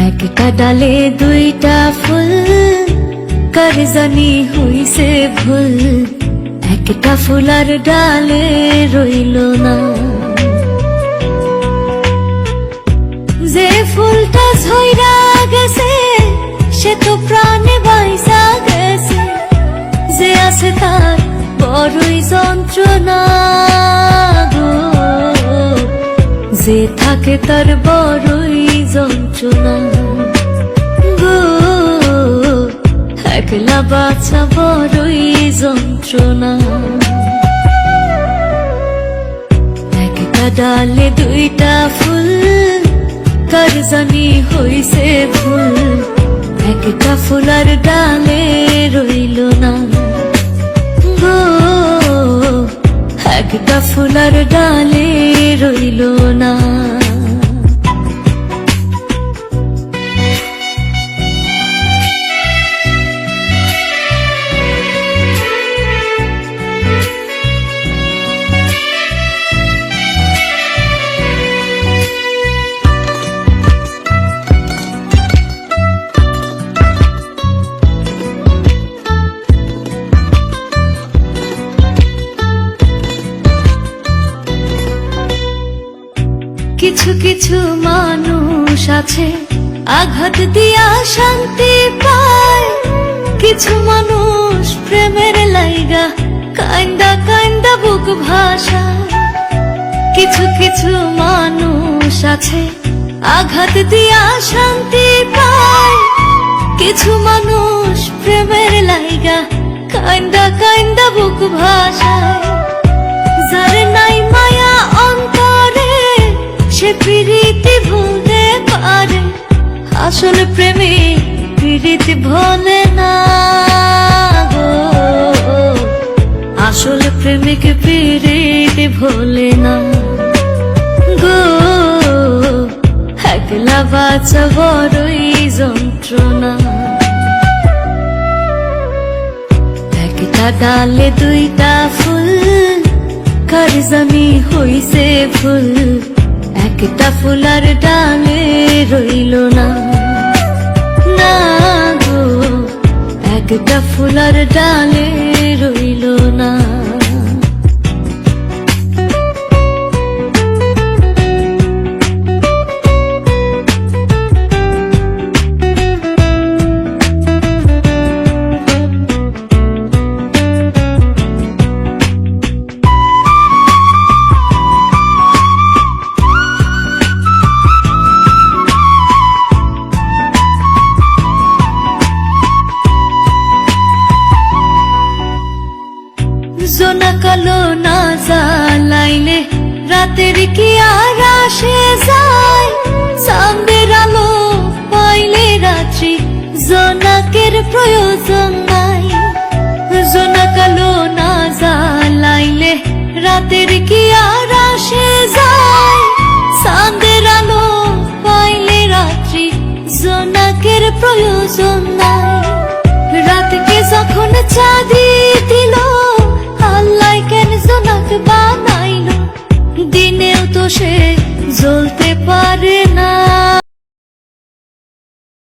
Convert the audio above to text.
একটা ডালে দুইটা ফুল, কার জানি হইছে ভুল, একটা ফুলার ডালে রইল না। যে ফুলটা ঝইরা গেছে সে তো প্রাণে বাইসা গেছে, যে আছে তার বড়ই যন্ত্রণা গো, যে থাকে তার বড়ই যন্ত্রণা গো, একলা বাছা বড়ই যন্ত্রণা। একটা ডালে দুইটা ফুল, কার জানি হইছে ভুল, একটা ফুলার ডালে রইল না গো, একটা ফুলার ডালে রইল না। কিছু কিছু মানুষ আছে আঘাত দিয়া শান্তি পায়, কিছু মানুষ প্রেমের লাইগা কান্দা কান্দা বুক ভাষায়। কিছু কিছু মানুষ আছে আঘাত দিয়া শান্তি পায়, কিছু মানুষ প্রেমের লাইগা কান্দা কান্দা বুক ভাষায়। যার নাই মায়া অন্তরে সে প্রীতি ভুলতে পারে, আসলে প্রেমে প্রীতি ভোলে না গো, আসলে প্রেমিক প্রীতি ভোলে না গো, একলা বাছা বড়ই যন্ত্রণা। একটা ডালে দুইটা ফুল, কার জানি হইছে ভুল, একটা ফুলার ডালে রইল না না গো, একটা ফুলার ডালে রইল না। জোনা কালো না জ্বালাইলে রাতের কি আর আসে যায়, চাঁদের আলো পাইলে রাত্রি জোনাকের প্রয়োজন